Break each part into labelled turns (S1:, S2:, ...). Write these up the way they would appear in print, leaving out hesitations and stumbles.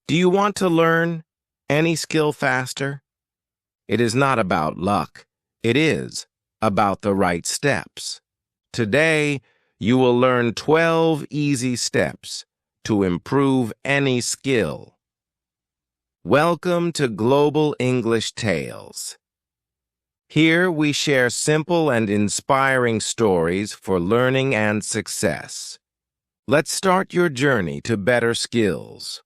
S1: Do you want to learn any skill faster? It is not about luck. It is about the right steps. Today, you will learn 12 easy steps to improve any skill. Welcome to Global English Tales. Here we share simple and inspiring stories for learning and success. Let's start your journey to better skills.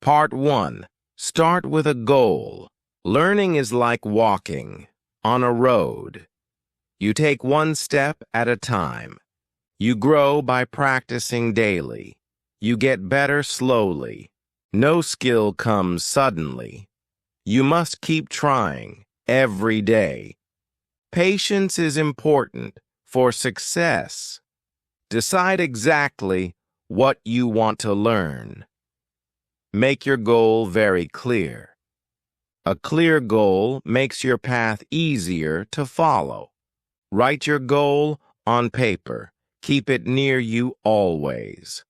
S1: Part 1. Start with a goal. Learning is like walking on a road. You take one step at a time. You grow by practicing daily. You get better slowly. No skill comes suddenly. You must keep trying every day. Patience is important for success. Decide exactly what you want to learn. Make your goal very clear. A clear goal makes your path easier to follow. Write your goal on paper. Keep it near you always.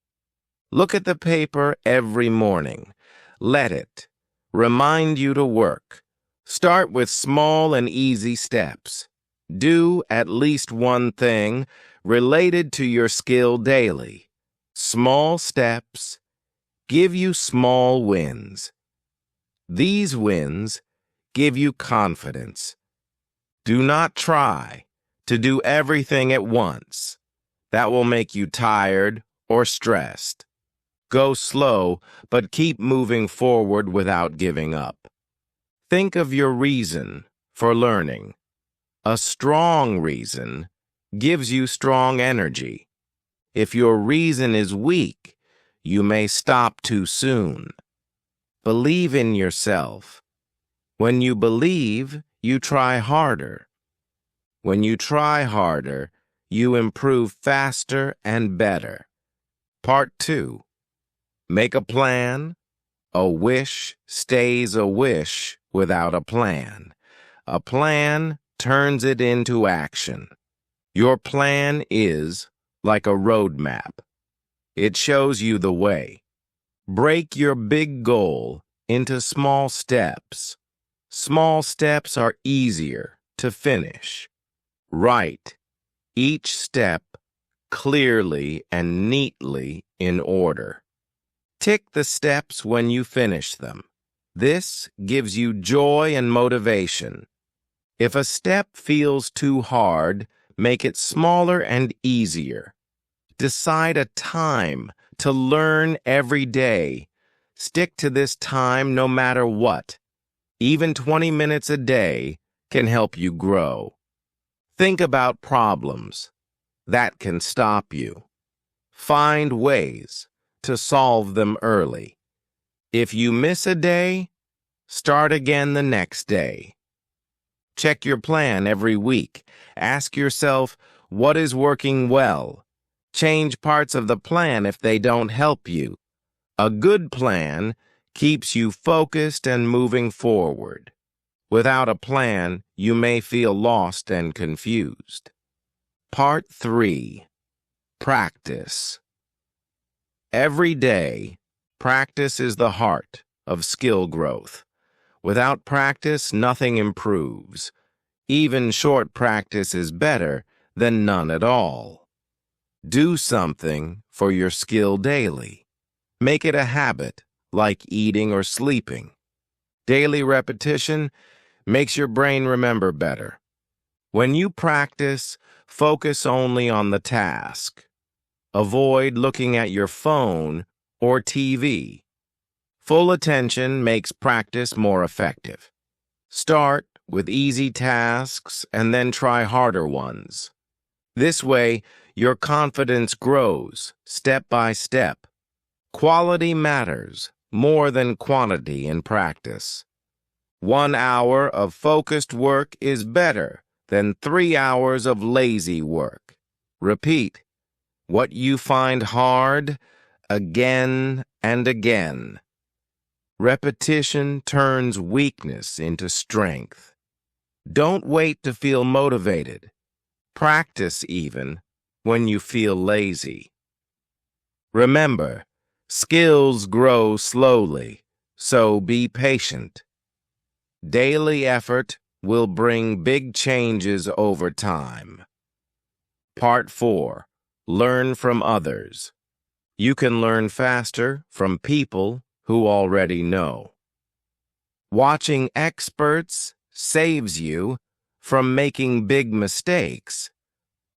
S1: Look at the paper every morning. Let it remind you to work. Start with small and easy steps. Do at least one thing related to your skill daily. Small steps give you small wins. These wins give you confidence. Do not try to do everything at once. That will make you tired or stressed. Go slow, but keep moving forward without giving up. Think of your reason for learning. A strong reason gives you strong energy. If your reason is weak, you may stop too soon. Believe in yourself. When you believe, you try harder. When you try harder, you improve faster and better. Part 2. Make a plan. A wish stays a wish without a plan. A plan turns it into action. Your plan is like a roadmap. It shows you the way. Break your big goal into small steps. Small steps are easier to finish. Write each step clearly and neatly in order. Tick the steps when you finish them. This gives you joy and motivation. If a step feels too hard, make it smaller and easier. Decide a time to learn every day. Stick to this time no matter what. Even 20 minutes a day can help you grow. Think about problems that can stop you. Find ways to solve them early. If you miss a day, start again the next day. Check your plan every week. Ask yourself, what is working well? Change parts of the plan if they don't help you. A good plan keeps you focused and moving forward. Without a plan, you may feel lost and confused. Part 3. Practice. Every day, practice is the heart of skill growth. Without practice, nothing improves. Even short practice is better than none at all. Do something for your skill daily. Make it a habit, like eating or sleeping. Daily repetition makes your brain remember better. When you practice, focus only on the task. Avoid looking at your phone or TV. Full attention makes practice more effective. Start with easy tasks and then try harder ones. This way, your confidence grows step by step. Quality matters more than quantity in practice. 1 hour of focused work is better than 3 hours of lazy work. Repeat what you find hard again and again. Repetition turns weakness into strength. Don't wait to feel motivated. Practice even when you feel lazy. Remember, skills grow slowly. so be patient. Daily effort will bring big changes over time. Part 4. Learn from others. You can learn faster from people who already know. Watching experts saves you from making big mistakes.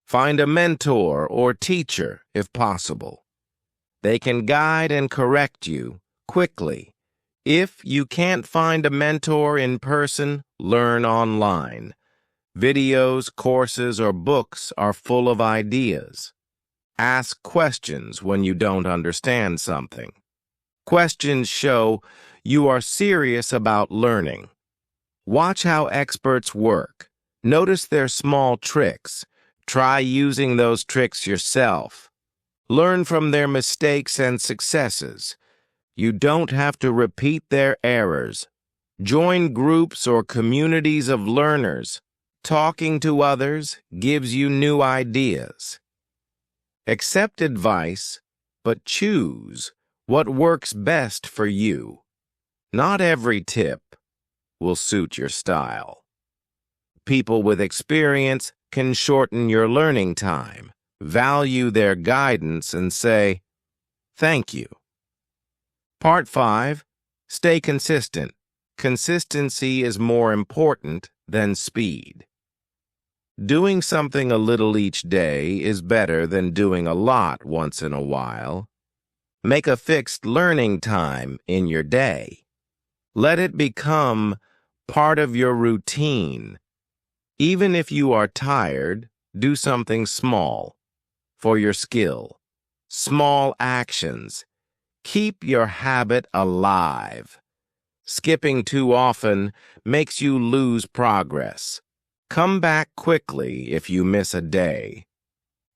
S1: Find a mentor or teacher if possible. They can guide and correct you quickly. If you can't find a mentor in person, learn online. Videos, courses, or books are full of ideas. Ask questions when you don't understand something. Questions show you are serious about learning. Watch how experts work. Notice their small tricks. Try using those tricks yourself. Learn from their mistakes and successes. You don't have to repeat their errors. Join groups or communities of learners. Talking to others gives you new ideas. Accept advice, but choose what works best for you. Not every tip will suit your style. People with experience can shorten your learning time. Value their guidance and say, "Thank you." Part 5. Stay consistent. Consistency is more important than speed. Doing something a little each day is better than doing a lot once in a while. Make a fixed learning time in your day. Let it become part of your routine. Even if you are tired, do something small for your skill. Small actions. Keep your habit alive. Skipping too often makes you lose progress. Come back quickly if you miss a day.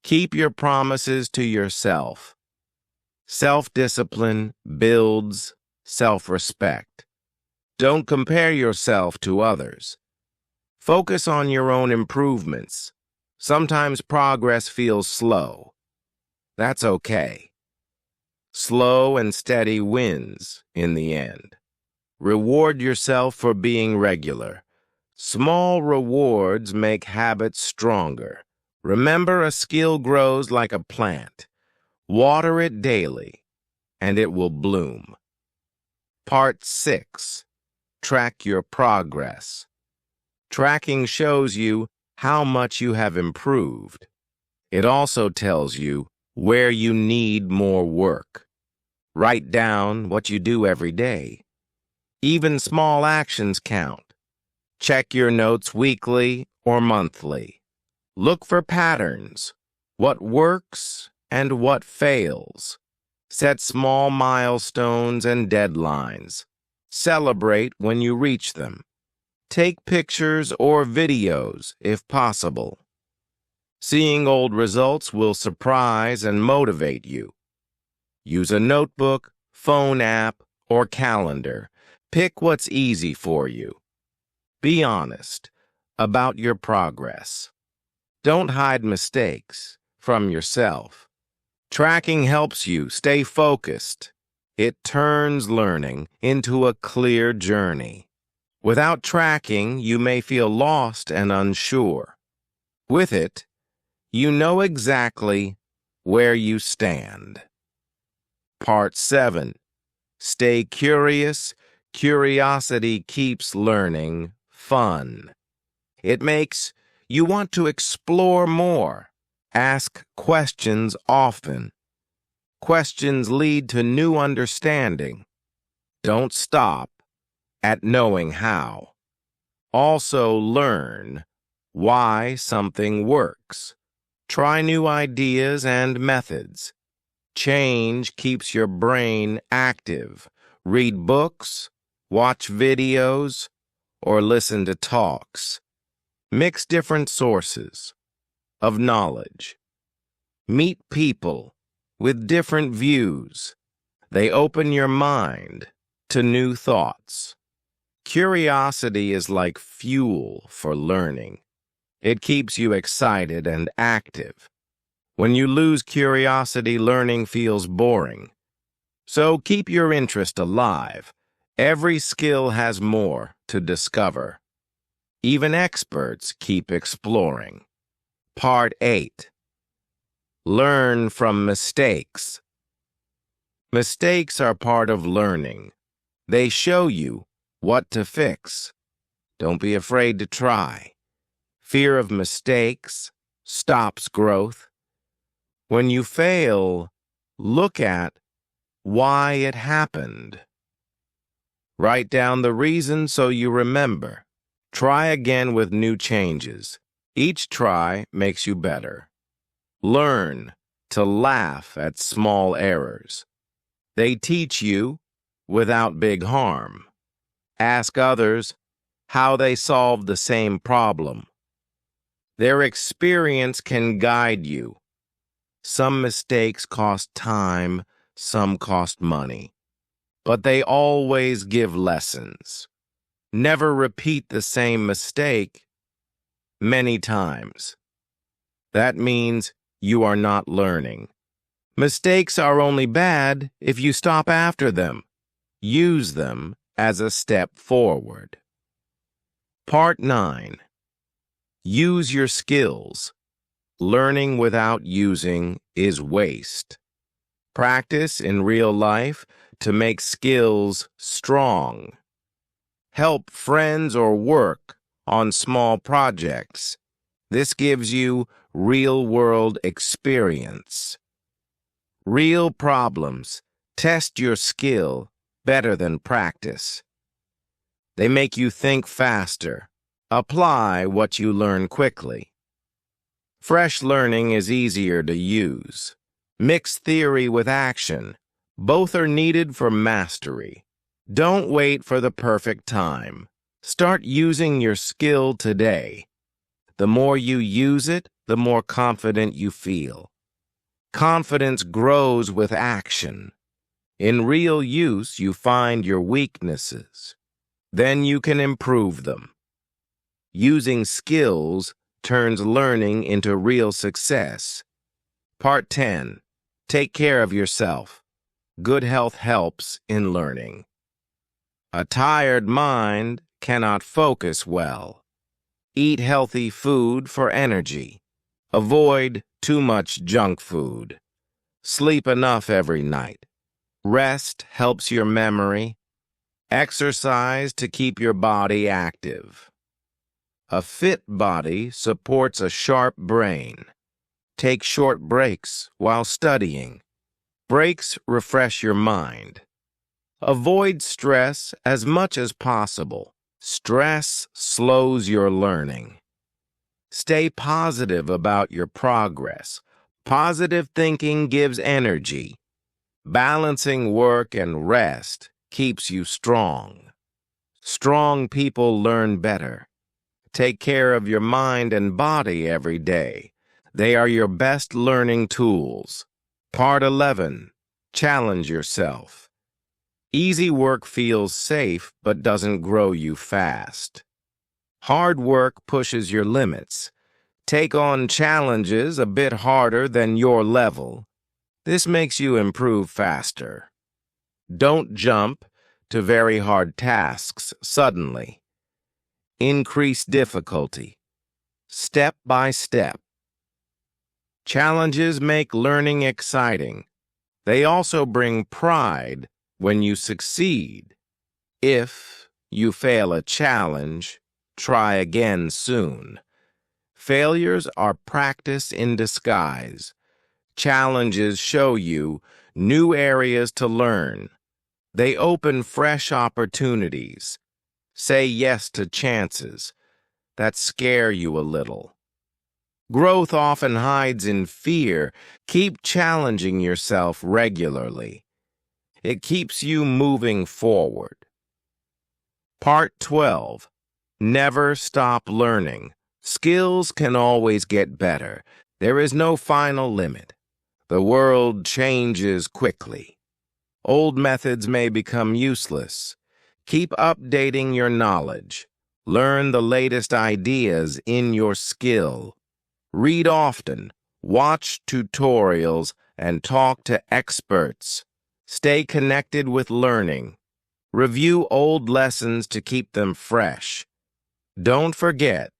S1: Keep your promises to yourself. Self-discipline builds self-respect. Don't compare yourself to others. Focus on your own improvements. Sometimes progress feels slow. That's okay. Slow and steady wins in the end. Reward yourself for being regular. Small rewards make habits stronger. Remember, a skill grows like a plant. Water it daily, and it will bloom. Part 6. Track your progress. Tracking shows you how much you have improved. It also tells you where you need more work. Write down what you do every day. Even small actions count. Check your notes weekly or monthly. Look for patterns, what works and what fails. Set small milestones and deadlines. Celebrate when you reach them. Take pictures or videos if possible. Seeing old results will surprise and motivate you. Use a notebook, phone app, or calendar. Pick what's easy for you. Be honest about your progress. Don't hide mistakes from yourself. Tracking helps you stay focused. It turns learning into a clear journey. Without tracking, you may feel lost and unsure. With it, you know exactly where you stand. Part 7. Stay curious. Curiosity keeps learning fun. It makes you want to explore more. Ask questions often. Questions lead to new understanding. Don't stop at knowing how. Also learn why something works. Try new ideas and methods. Change keeps your brain active. Read books, watch videos, or listen to talks. Mix different sources of knowledge. Meet people with different views. They open your mind to new thoughts. Curiosity is like fuel for learning. It keeps you excited and active. When you lose curiosity, learning feels boring. So keep your interest alive. Every skill has more to discover. Even experts keep exploring. Part 8. Learn from mistakes. Mistakes are part of learning. They show you what to fix. Don't be afraid to try. Fear of mistakes stops growth. When you fail, look at why it happened. Write down the reason so you remember. Try again with new changes. Each try makes you better. Learn to laugh at small errors. They teach you without big harm. Ask others how they solved the same problem. Their experience can guide you. Some mistakes cost time, some cost money, but they always give lessons. Never repeat the same mistake many times. That means you are not learning. Mistakes are only bad if you stop after them. Use them as a step forward. Part 9. Use your skills. Learning without using is waste. Practice in real life to make skills strong. Help friends or work on small projects. This gives you real-world experience. Real problems test your skill better than practice. They make you think faster. Apply what you learn quickly. Fresh learning is easier to use. Mix theory with action. Both are needed for mastery. Don't wait for the perfect time. Start using your skill today. The more you use it, the more confident you feel. Confidence grows with action. In real use, you find your weaknesses. Then you can improve them. Using skills turns learning into real success. Part 10. Take care of yourself. Good health helps in learning. A tired mind cannot focus well. Eat healthy food for energy. Avoid too much junk food. Sleep enough every night. Rest helps your memory. Exercise to keep your body active. A fit body supports a sharp brain. Take short breaks while studying. Breaks refresh your mind. Avoid stress as much as possible. Stress slows your learning. Stay positive about your progress. Positive thinking gives energy. Balancing work and rest keeps you strong. Strong people learn better. Take care of your mind and body every day. They are your best learning tools. Part 11. Challenge yourself. Easy work feels safe but doesn't grow you fast. Hard work pushes your limits. Take on challenges a bit harder than your level. This makes you improve faster. Don't jump to very hard tasks suddenly. Increase difficulty, step by step. Challenges make learning exciting. They also bring pride when you succeed. If you fail a challenge, try again soon. Failures are practice in disguise. Challenges show you new areas to learn. They open fresh opportunities. Say yes to chances that scare you a little. Growth often hides in fear. Keep challenging yourself regularly. It keeps you moving forward. Part 12. Never stop learning. Skills can always get better. There is no final limit. The world changes quickly. Old methods may become useless. Keep updating your knowledge. Learn the latest ideas in your skill. Read often, watch tutorials, and talk to experts. Stay connected with learning. Review old lessons to keep them fresh. Don't forget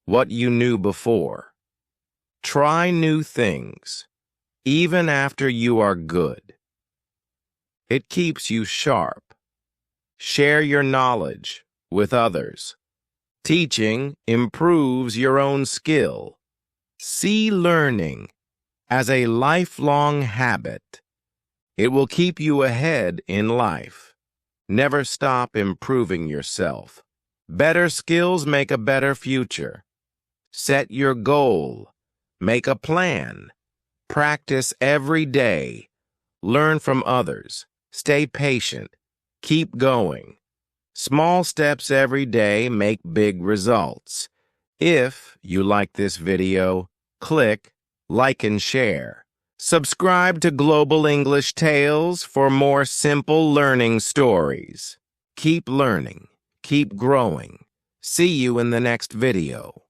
S1: what you knew before. Try new things, even after you are good. It keeps you sharp. Share your knowledge with others. Teaching improves your own skill. See learning as a lifelong habit. It will keep you ahead in life. Never stop improving yourself. Better skills make a better future. Set your goal. Make a plan. Practice every day. Learn from others. Stay patient. Keep going. Small steps every day make big results. If you like this video, click like and share. Subscribe to Global English Tales for more simple learning stories. Keep learning. Keep growing. See you in the next video.